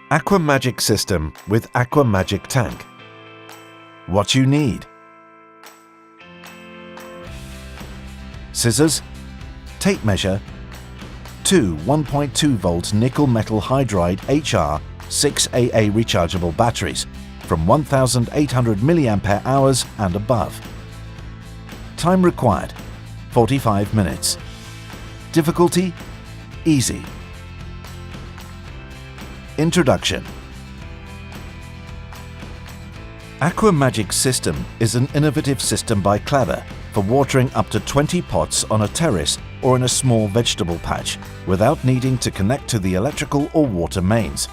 Aqua-Magic System with Aqua-Magic Tank. What you need: scissors, tape measure, two 1.2 volt nickel metal hydride HR 6AA rechargeable batteries from 1800 mAh and above. Time required: 45 minutes. Difficulty: easy. Introduction. Aqua-Magic System is an innovative system by Clever for watering up to 20 pots on a terrace or in a small vegetable patch without needing to connect to the electrical or water mains.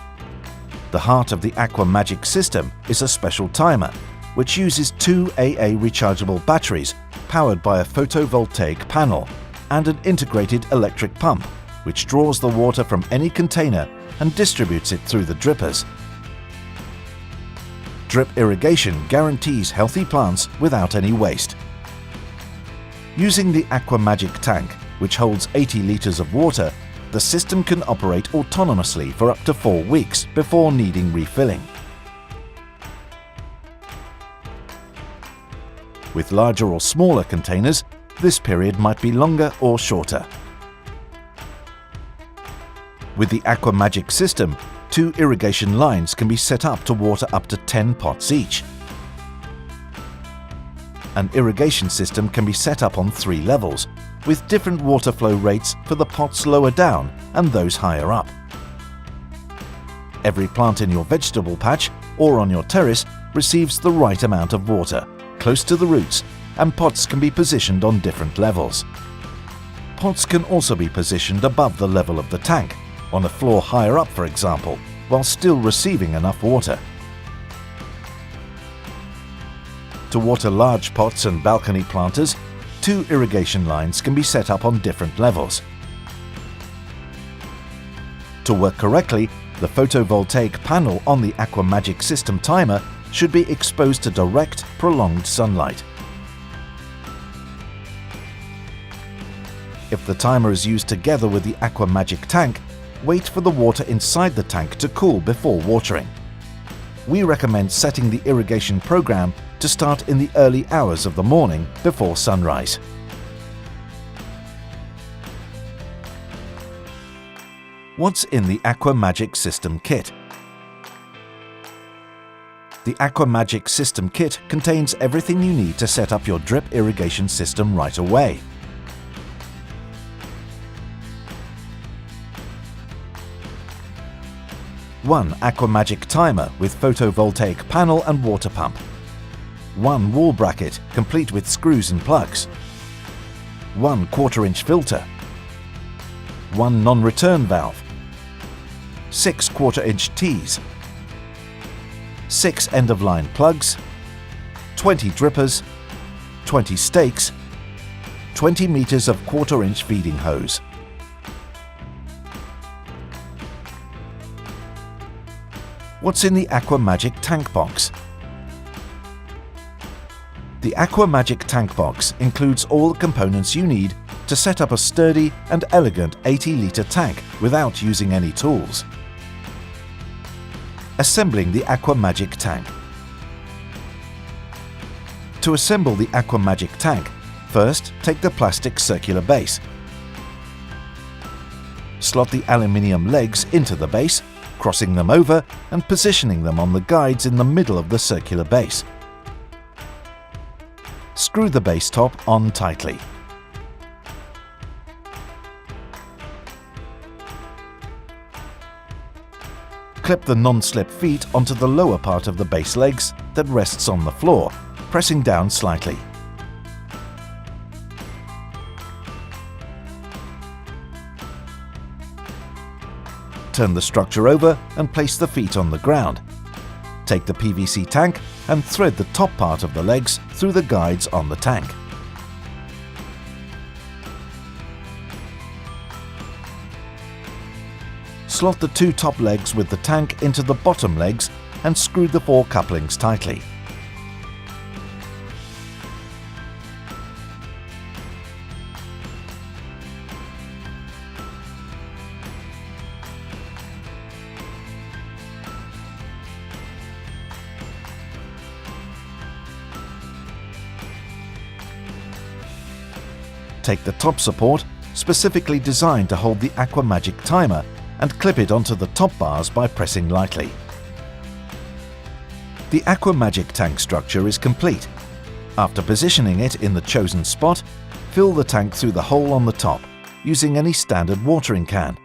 The heart of the Aqua-Magic System is a special timer which uses two AA rechargeable batteries powered by a photovoltaic panel and an integrated electric pump which draws the water from any container and distributes it through the drippers. Drip irrigation guarantees healthy plants without any waste. Using the Aqua-Magic tank, which holds 80 litres of water, the system can operate autonomously for up to 4 weeks before needing refilling. With larger or smaller containers, this period might be longer or shorter. With the Aqua-Magic System, 2 irrigation lines can be set up to water up to 10 pots each. An irrigation system can be set up on 3 levels, with different water flow rates for the pots lower down and those higher up. Every plant in your vegetable patch or on your terrace receives the right amount of water, close to the roots, and pots can be positioned on different levels. Pots can also be positioned above the level of the tank, on a floor higher up for example, while still receiving enough water. To water large pots and balcony planters, 2 irrigation lines can be set up on different levels. To work correctly, the photovoltaic panel on the Aqua-Magic System timer should be exposed to direct, prolonged sunlight. If the timer is used together with the Aqua-Magic tank, wait for the water inside the tank to cool before watering. We recommend setting the irrigation program to start in the early hours of the morning before sunrise. What's in the Aqua-Magic System kit? The Aqua-Magic System kit contains everything you need to set up your drip irrigation system right away. One Aqua-Magic timer with photovoltaic panel and water pump. 1 wall bracket complete with screws and plugs. 1 1/4-inch filter. 1 non-return valve. 6 1/4-inch tees. 6 end-of-line plugs. 20 drippers. 20 stakes. 20 meters of 1/4-inch feeding hose. What's in the Aqua-Magic tank box? The Aqua-Magic tank box includes all the components you need to set up a sturdy and elegant 80-litre tank without using any tools. Assembling the Aqua-Magic tank. To assemble the Aqua-Magic tank, first take the plastic circular base. Slot the aluminium legs into the base, crossing them over and positioning them on the guides in the middle of the circular base. Screw the base top on tightly. Clip the non-slip feet onto the lower part of the base legs that rests on the floor, pressing down slightly. Turn the structure over and place the feet on the ground. Take the PVC tank and thread the top part of the legs through the guides on the tank. Slot the 2 top legs with the tank into the bottom legs and screw the 4 couplings tightly. Take the top support, specifically designed to hold the Aqua-Magic timer, and clip it onto the top bars by pressing lightly. The Aqua-Magic tank structure is complete. After positioning it in the chosen spot, fill the tank through the hole on the top, using any standard watering can.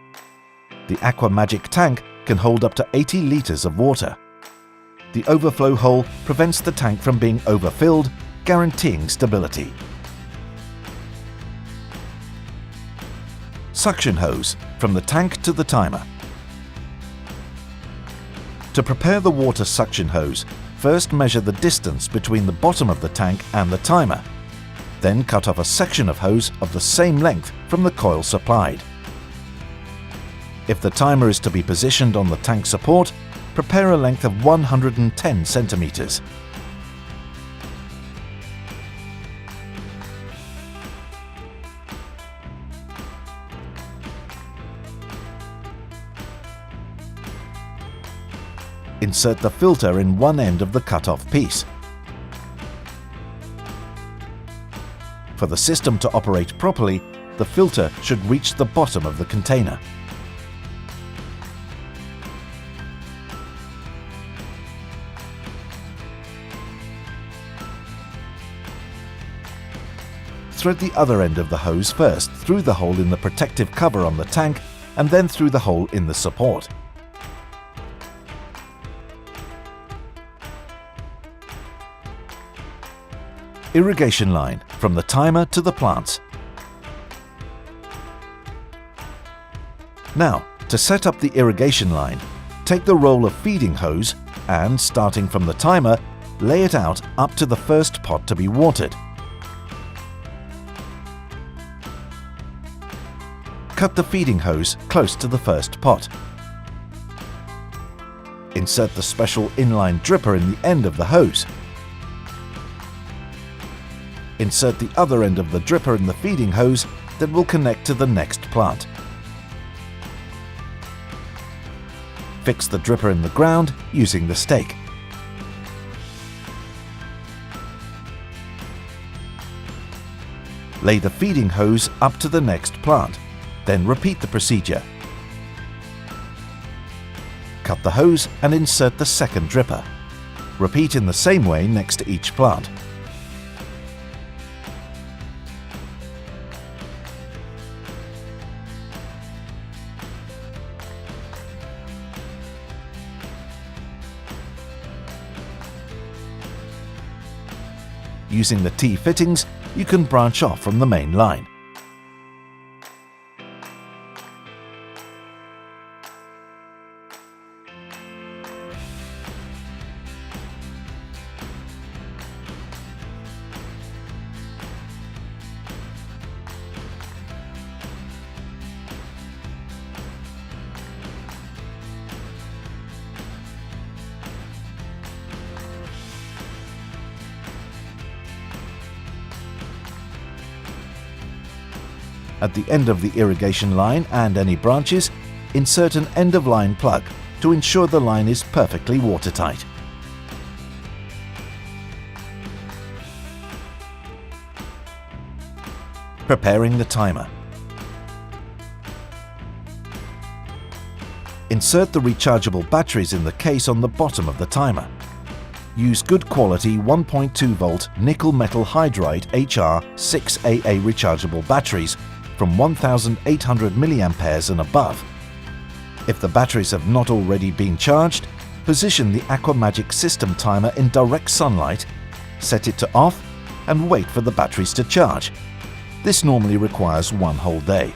The Aqua-Magic tank can hold up to 80 litres of water. The overflow hole prevents the tank from being overfilled, guaranteeing stability. Suction hose from the tank to the timer. To prepare the water suction hose, first measure the distance between the bottom of the tank and the timer. Then cut off a section of hose of the same length from the coil supplied. If the timer is to be positioned on the tank support, prepare a length of 110 centimeters. Insert the filter in one end of the cut-off piece. For the system to operate properly, the filter should reach the bottom of the container. Thread the other end of the hose first through the hole in the protective cover on the tank and then through the hole in the support. Irrigation line from the timer to the plants. Now, to set up the irrigation line, take the roll of feeding hose and, starting from the timer, lay it out up to the first pot to be watered. Cut the feeding hose close to the first pot. Insert the special inline dripper in the end of the hose. Insert the other end of the dripper in the feeding hose that will connect to the next plant. Fix the dripper in the ground using the stake. Lay the feeding hose up to the next plant, then repeat the procedure. Cut the hose and insert the second dripper. Repeat in the same way next to each plant. Using the T-fittings, you can branch off from the main line. At the end of the irrigation line and any branches, insert an end-of-line plug to ensure the line is perfectly watertight. Preparing the timer. Insert the rechargeable batteries in the case on the bottom of the timer. Use good quality 1.2 volt nickel metal hydride HR 6AA rechargeable batteries from 1800 mAh and above. If the batteries have not already been charged, position the Aqua-Magic System timer in direct sunlight, set it to off and wait for the batteries to charge. This normally requires one whole day.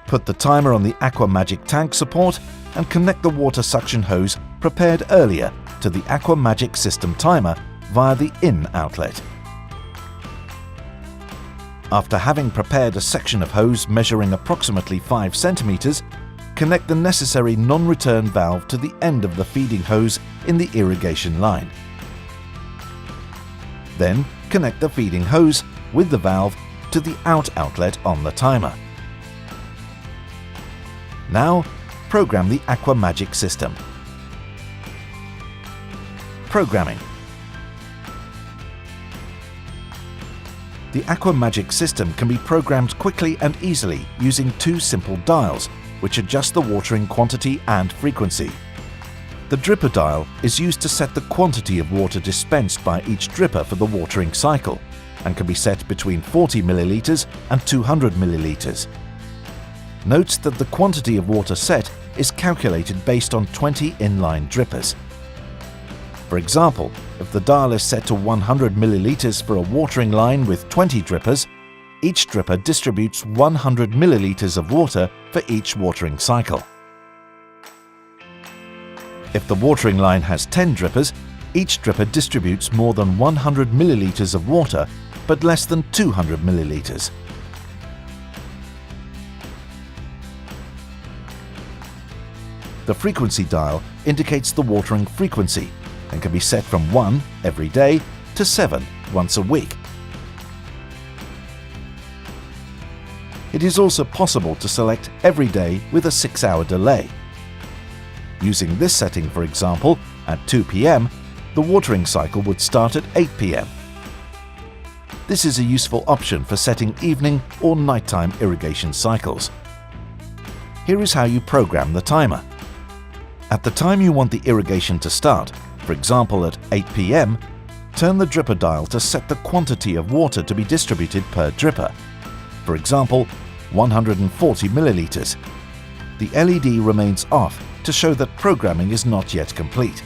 Put the timer on the Aqua-Magic tank support and connect the water suction hose prepared earlier to the Aqua-Magic System timer via the in outlet. After having prepared a section of hose measuring approximately 5 cm, connect the necessary non-return valve to the end of the feeding hose in the irrigation line. Then connect the feeding hose with the valve to the out outlet on the timer. Now, program the Aqua-Magic system. Programming. The Aqua-Magic system can be programmed quickly and easily using two simple dials, which adjust the watering quantity and frequency. The dripper dial is used to set the quantity of water dispensed by each dripper for the watering cycle, and can be set between 40 milliliters and 200 milliliters. Note that the quantity of water set is calculated based on 20 inline drippers. For example, if the dial is set to 100 milliliters for a watering line with 20 drippers, each dripper distributes 100 milliliters of water for each watering cycle. If the watering line has 10 drippers, each dripper distributes more than 100 milliliters of water, but less than 200 milliliters. The frequency dial indicates the watering frequency and can be set from 1 every day to 7 once a week. It is also possible to select every day with a 6-hour delay. Using this setting, for example, at 2 p.m., the watering cycle would start at 8 p.m. This is a useful option for setting evening or nighttime irrigation cycles. Here is how you program the timer. At the time you want the irrigation to start, for example at 8 p.m., turn the dripper dial to set the quantity of water to be distributed per dripper. For example, 140 milliliters. The LED remains off to show that programming is not yet complete.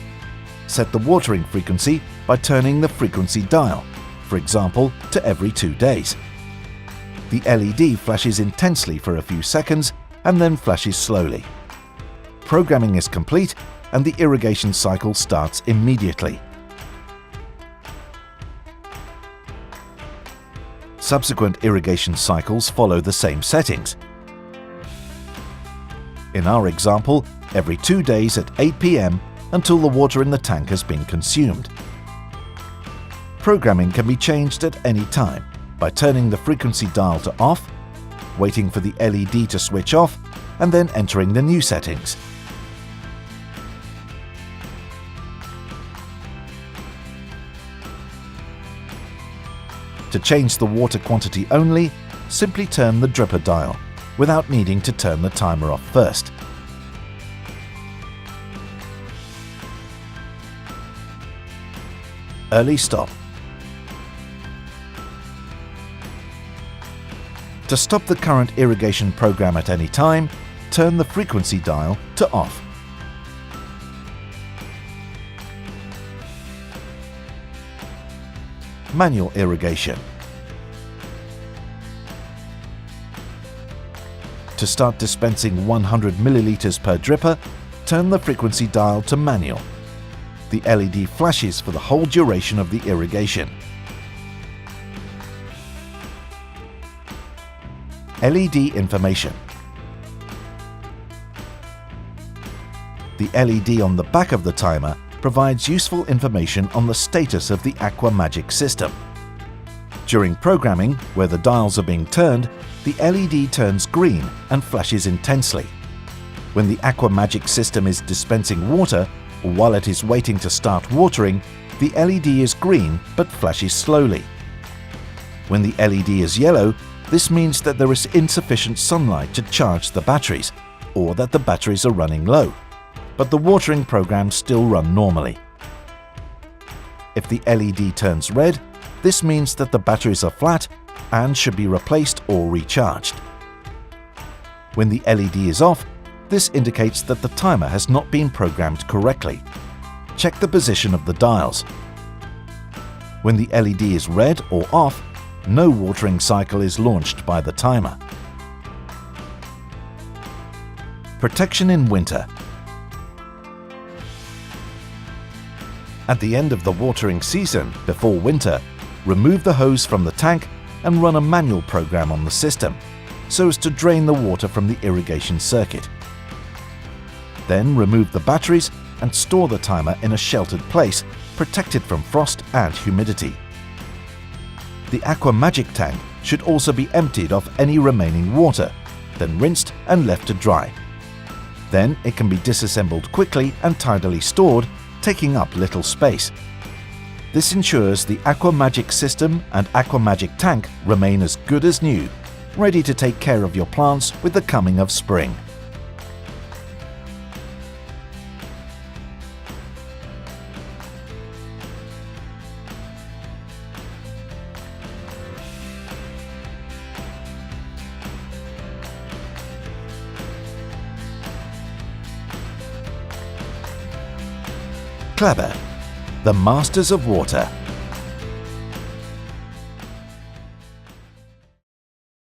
Set the watering frequency by turning the frequency dial, for example, to every 2 days. The LED flashes intensely for a few seconds and then flashes slowly. Programming is complete and the irrigation cycle starts immediately. Subsequent irrigation cycles follow the same settings. In our example, every 2 days at 8 p.m. until the water in the tank has been consumed. Programming can be changed at any time by turning the frequency dial to off, waiting for the LED to switch off, and then entering the new settings. To change the water quantity only, simply turn the dripper dial, without needing to turn the timer off first. Early stop. To stop the current irrigation program at any time, turn the frequency dial to off. Manual irrigation. To start dispensing 100 milliliters per dripper, turn the frequency dial to manual. The LED flashes for the whole duration of the irrigation. LED information. The LED on the back of the timer provides useful information on the status of the Aqua-Magic system. During programming, where the dials are being turned, the LED turns green and flashes intensely. When the Aqua-Magic system is dispensing water, or while it is waiting to start watering, the LED is green but flashes slowly. When the LED is yellow, this means that there is insufficient sunlight to charge the batteries, or that the batteries are running low, but the watering programs still run normally. If the LED turns red, this means that the batteries are flat and should be replaced or recharged. When the LED is off, this indicates that the timer has not been programmed correctly. Check the position of the dials. When the LED is red or off, no watering cycle is launched by the timer. Protection in winter. At the end of the watering season, before winter, remove the hose from the tank and run a manual program on the system, so as to drain the water from the irrigation circuit. Then remove the batteries and store the timer in a sheltered place, protected from frost and humidity. The Aqua-Magic tank should also be emptied of any remaining water, then rinsed and left to dry. Then it can be disassembled quickly and tidily stored, taking up little space. This ensures the Aqua-Magic System and Aqua-Magic Tank remain as good as new, ready to take care of your plants with the coming of spring. Clever, the masters of water.